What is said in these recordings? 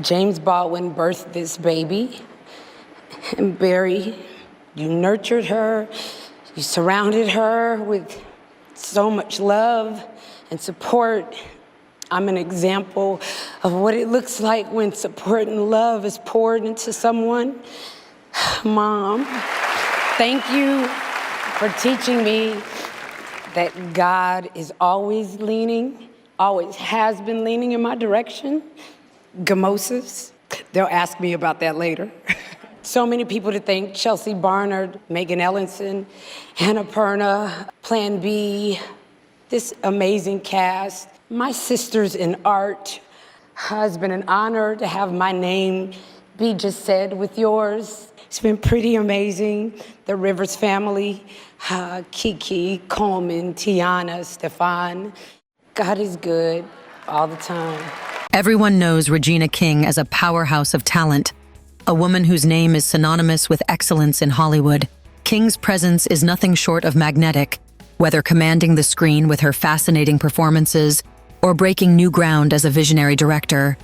James Baldwin birthed this baby, and Barry, you nurtured her, you surrounded her with so much love and support. I'm an example of what it looks like when support and love is poured into someone. Mom, thank you for teaching me that God is always leaning, always has been leaning in my direction. Gamosas, they'll ask me about that later. So many people to thank: Chelsea Barnard, Megan Ellenson, Hannah Perna, Plan B, this amazing cast, my sisters in art. It's been an honor to have my name be just said with yours. It's been pretty amazing. The Rivers family, Kiki, Coleman, Tiana, Stefan. God is good all the time. Everyone knows Regina King as a powerhouse of talent, a woman whose name is synonymous with excellence in Hollywood. King's presence is nothing short of magnetic, whether commanding the screen with her fascinating performances or breaking new ground as a visionary director.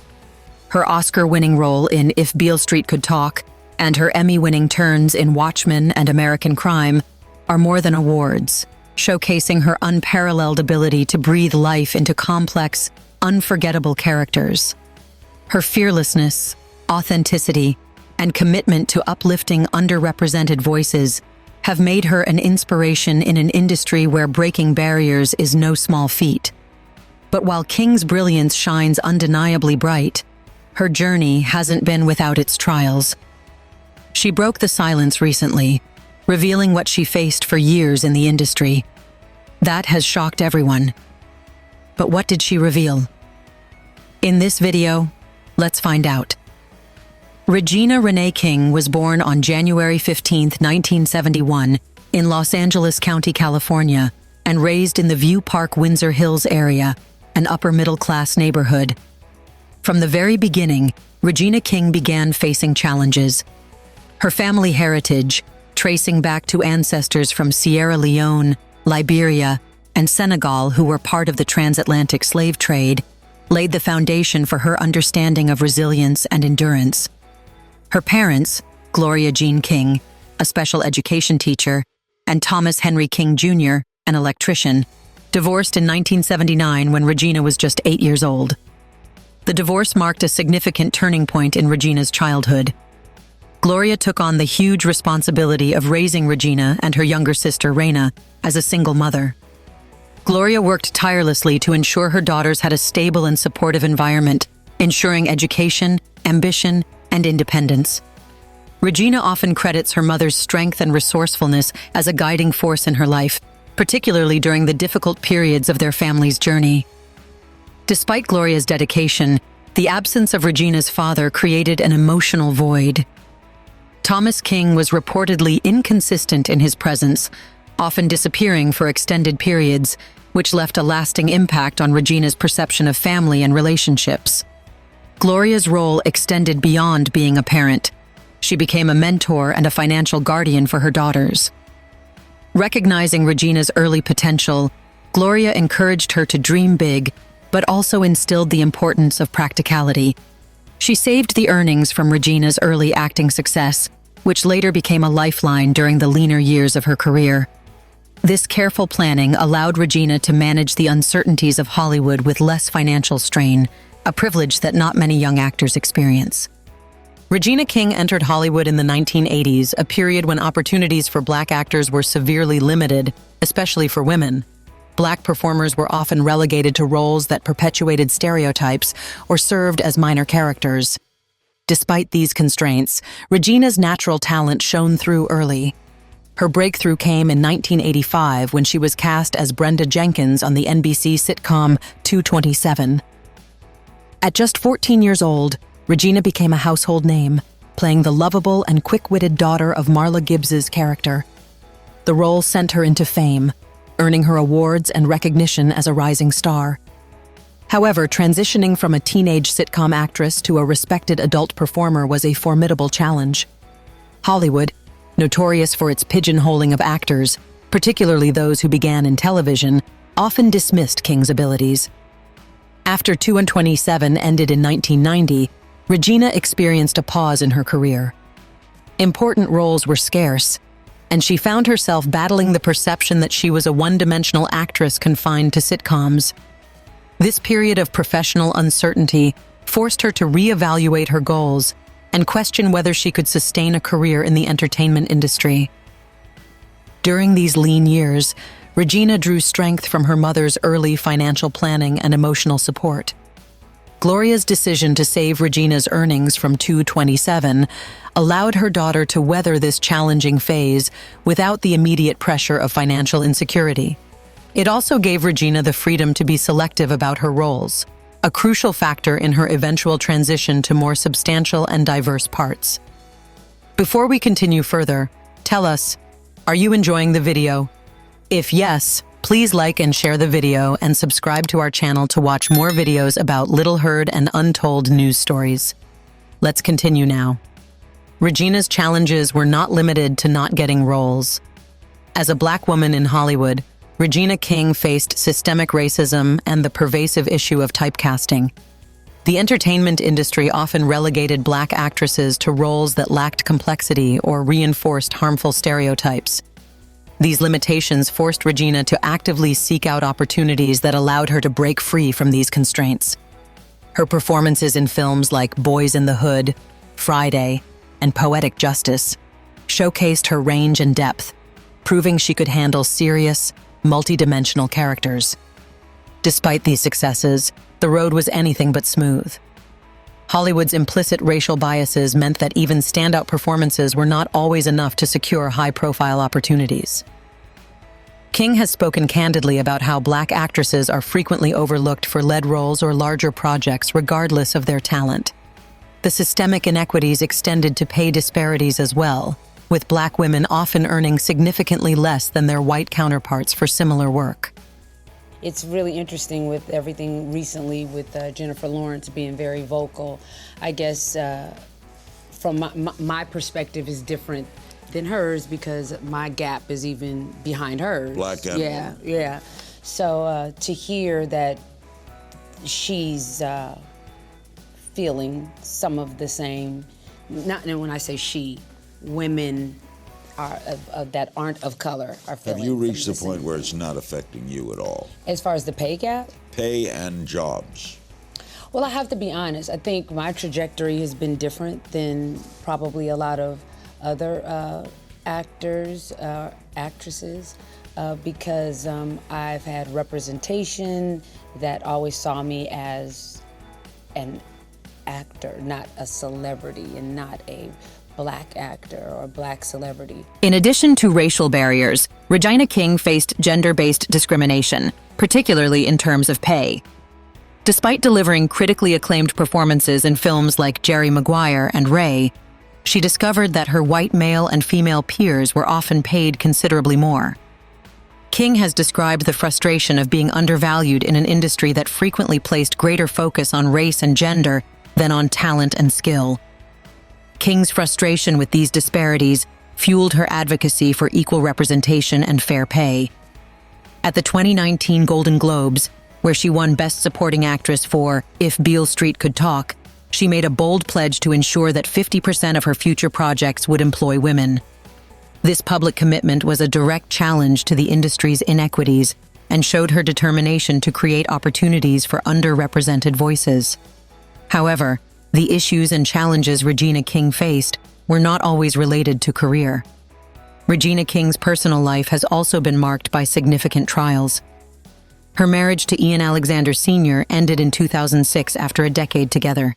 Her Oscar-winning role in If Beale Street Could Talk and her Emmy-winning turns in Watchmen and American Crime are more than awards, showcasing her unparalleled ability to breathe life into complex, unforgettable characters. Her fearlessness, authenticity, and commitment to uplifting underrepresented voices have made her an inspiration in an industry where breaking barriers is no small feat. But while King's brilliance shines undeniably bright, her journey hasn't been without its trials. She broke the silence recently, revealing what she faced for years in the industry. That has shocked everyone. But what did she reveal? In this video, let's find out. Regina Renee King was born on January 15, 1971, in Los Angeles County, California, and raised in the View Park, Windsor Hills area, an upper-middle-class neighborhood. From the very beginning, Regina King began facing challenges. Her family heritage, tracing back to ancestors from Sierra Leone, Liberia, and Senegal who were part of the transatlantic slave trade, laid the foundation for her understanding of resilience and endurance. Her parents, Gloria Jean King, a special education teacher, and Thomas Henry King Jr., an electrician, divorced in 1979 when Regina was just 8 years old. The divorce marked a significant turning point in Regina's childhood. Gloria took on the huge responsibility of raising Regina and her younger sister, Reina, as a single mother. Gloria worked tirelessly to ensure her daughters had a stable and supportive environment, ensuring education, ambition, and independence. Regina often credits her mother's strength and resourcefulness as a guiding force in her life, particularly during the difficult periods of their family's journey. Despite Gloria's dedication, the absence of Regina's father created an emotional void. Thomas King was reportedly inconsistent in his presence, often disappearing for extended periods, which left a lasting impact on Regina's perception of family and relationships. Gloria's role extended beyond being a parent. She became a mentor and a financial guardian for her daughters. Recognizing Regina's early potential, Gloria encouraged her to dream big, but also instilled the importance of practicality. She saved the earnings from Regina's early acting success, which later became a lifeline during the leaner years of her career. This careful planning allowed Regina to manage the uncertainties of Hollywood with less financial strain, a privilege that not many young actors experience. Regina King entered Hollywood in the 1980s, a period when opportunities for Black actors were severely limited, especially for women. Black performers were often relegated to roles that perpetuated stereotypes or served as minor characters. Despite these constraints, Regina's natural talent shone through early. Her breakthrough came in 1985 when she was cast as Brenda Jenkins on the NBC sitcom 227. At just 14 years old, Regina became a household name, playing the lovable and quick-witted daughter of Marla Gibbs's character. The role sent her into fame, earning her awards and recognition as a rising star. However, transitioning from a teenage sitcom actress to a respected adult performer was a formidable challenge. Hollywood, notorious for its pigeonholing of actors, particularly those who began in television, often dismissed King's abilities. After 2 and 27 ended in 1990, Regina experienced a pause in her career. Important roles were scarce, and she found herself battling the perception that she was a one-dimensional actress confined to sitcoms. This period of professional uncertainty forced her to reevaluate her goals and question whether she could sustain a career in the entertainment industry. During these lean years, Regina drew strength from her mother's early financial planning and emotional support. Gloria's decision to save Regina's earnings from 227 allowed her daughter to weather this challenging phase without the immediate pressure of financial insecurity. It also gave Regina the freedom to be selective about her roles, a crucial factor in her eventual transition to more substantial and diverse parts. Before we continue further, tell us, are you enjoying the video? If yes, please like and share the video and subscribe to our channel to watch more videos about little heard and untold news stories. Let's continue now. Regina's challenges were not limited to not getting roles. As a Black woman in Hollywood, Regina King faced systemic racism and the pervasive issue of typecasting. The entertainment industry often relegated Black actresses to roles that lacked complexity or reinforced harmful stereotypes. These limitations forced Regina to actively seek out opportunities that allowed her to break free from these constraints. Her performances in films like Boys in the Hood, Friday, and Poetic Justice showcased her range and depth, proving she could handle serious, multi-dimensional characters. Despite these successes, the road was anything but smooth. Hollywood's implicit racial biases meant that even standout performances were not always enough to secure high-profile opportunities. King has spoken candidly about how Black actresses are frequently overlooked for lead roles or larger projects regardless of their talent. The systemic inequities extended to pay disparities as well, with Black women often earning significantly less than their white counterparts for similar work. It's really interesting with everything recently with Jennifer Lawrence being very vocal. I guess from my perspective is different than hers because my gap is even behind hers. Black gap. Yeah. So to hear that she's feeling some of the same, not when I say she, women are that aren't of color are feeling. Have you reached the same. point where it's not affecting you at all? As far as the pay gap? Pay and jobs. Well, I have to be honest. I think my trajectory has been different than probably a lot of other actors, actresses, because I've had representation that always saw me as an actor, not a celebrity, and not a Black actor or Black celebrity. In addition to racial barriers, Regina King faced gender-based discrimination, particularly in terms of pay. Despite delivering critically acclaimed performances in films like Jerry Maguire and Ray, she discovered that her white male and female peers were often paid considerably more. King has described the frustration of being undervalued in an industry that frequently placed greater focus on race and gender than on talent and skill. King's frustration with these disparities fueled her advocacy for equal representation and fair pay. At the 2019 Golden Globes, where she won Best Supporting Actress for If Beale Street Could Talk, she made a bold pledge to ensure that 50% of her future projects would employ women. This public commitment was a direct challenge to the industry's inequities and showed her determination to create opportunities for underrepresented voices. However, the issues and challenges Regina King faced were not always related to career. Regina King's personal life has also been marked by significant trials. Her marriage to Ian Alexander Sr. ended in 2006 after a decade together.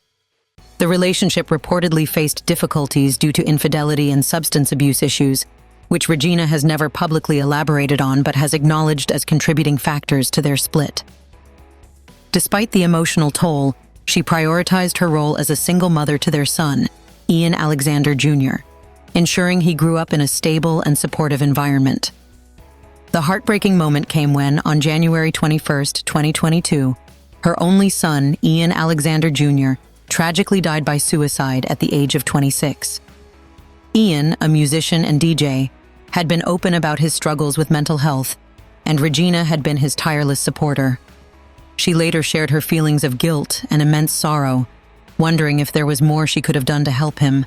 The relationship reportedly faced difficulties due to infidelity and substance abuse issues, which Regina has never publicly elaborated on but has acknowledged as contributing factors to their split. Despite the emotional toll, she prioritized her role as a single mother to their son, Ian Alexander Jr., ensuring he grew up in a stable and supportive environment. The heartbreaking moment came when, on January 21, 2022, her only son, Ian Alexander Jr., tragically died by suicide at the age of 26. Ian, a musician and DJ, had been open about his struggles with mental health, and Regina had been his tireless supporter. She later shared her feelings of guilt and immense sorrow, wondering if there was more she could have done to help him.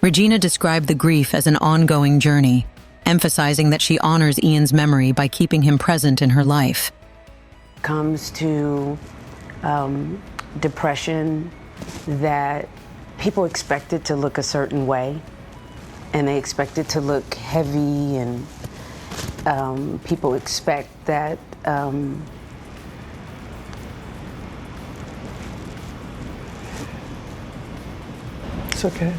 Regina described the grief as an ongoing journey, emphasizing that she honors Ian's memory by keeping him present in her life. Comes to depression, that people expect it to look a certain way, and they expect it to look heavy, and people expect that it's okay.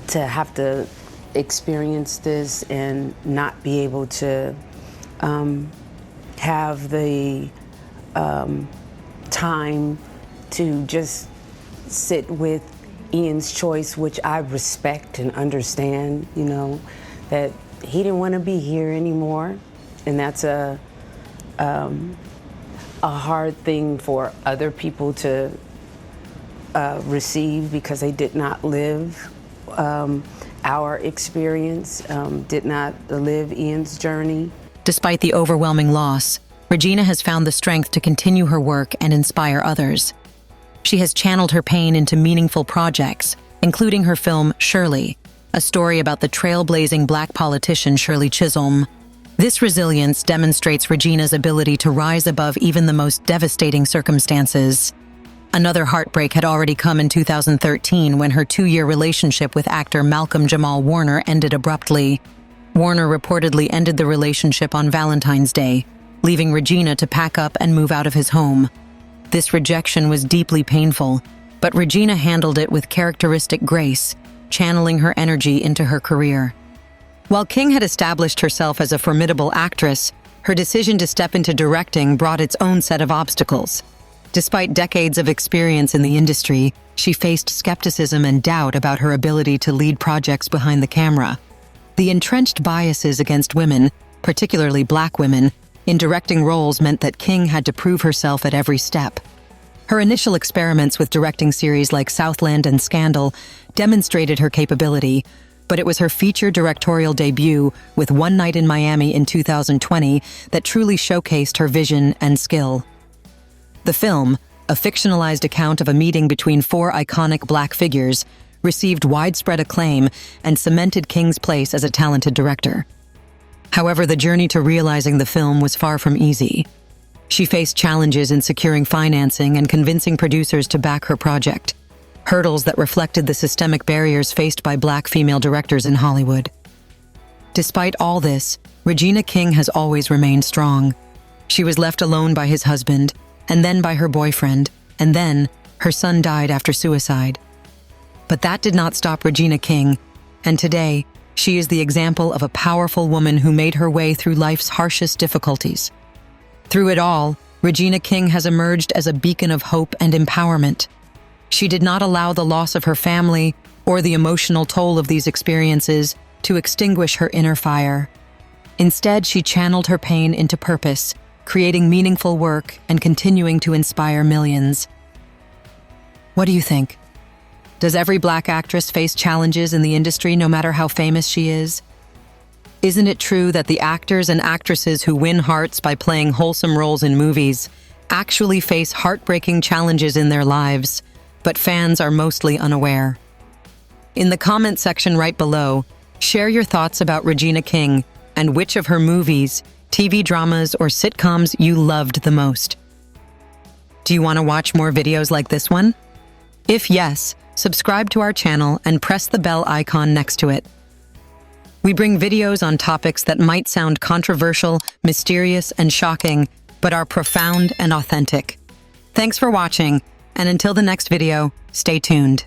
To have to experience this and not be able to have the time to just sit with Ian's choice, which I respect and understand, you know, that he didn't want to be here anymore. And that's a hard thing for other people to receive, because they did not live our experience, did not live Ian's journey. Despite the overwhelming loss, Regina has found the strength to continue her work and inspire others. She has channeled her pain into meaningful projects, including her film Shirley, a story about the trailblazing Black politician Shirley Chisholm. This resilience demonstrates Regina's ability to rise above even the most devastating circumstances. Another heartbreak had already come in 2013 when her 2-year relationship with actor Malcolm Jamal Warner ended abruptly. Warner reportedly ended the relationship on Valentine's Day, leaving Regina to pack up and move out of his home. This rejection was deeply painful, but Regina handled it with characteristic grace, channeling her energy into her career. While King had established herself as a formidable actress, her decision to step into directing brought its own set of obstacles. Despite decades of experience in the industry, she faced skepticism and doubt about her ability to lead projects behind the camera. The entrenched biases against women, particularly Black women, in directing roles meant that King had to prove herself at every step. Her initial experiments with directing series like Southland and Scandal demonstrated her capability, but it was her feature directorial debut with One Night in Miami in 2020 that truly showcased her vision and skill. The film, a fictionalized account of a meeting between 4 iconic Black figures, received widespread acclaim and cemented King's place as a talented director. However, the journey to realizing the film was far from easy. She faced challenges in securing financing and convincing producers to back her project, hurdles that reflected the systemic barriers faced by Black female directors in Hollywood. Despite all this, Regina King has always remained strong. She was left alone by his husband, and then by her boyfriend, and then her son died after suicide. But that did not stop Regina King, and today, she is the example of a powerful woman who made her way through life's harshest difficulties. Through it all, Regina King has emerged as a beacon of hope and empowerment. She did not allow the loss of her family or the emotional toll of these experiences to extinguish her inner fire. Instead, she channeled her pain into purpose, creating meaningful work and continuing to inspire millions. What do you think? Does every Black actress face challenges in the industry no matter how famous she is? Isn't it true that the actors and actresses who win hearts by playing wholesome roles in movies actually face heartbreaking challenges in their lives, but fans are mostly unaware? In the comment section right below, share your thoughts about Regina King and which of her movies, TV dramas, or sitcoms you loved the most. Do you want to watch more videos like this one? If yes, subscribe to our channel and press the bell icon next to it. We bring videos on topics that might sound controversial, mysterious, and shocking, but are profound and authentic. Thanks for watching, and until the next video, stay tuned.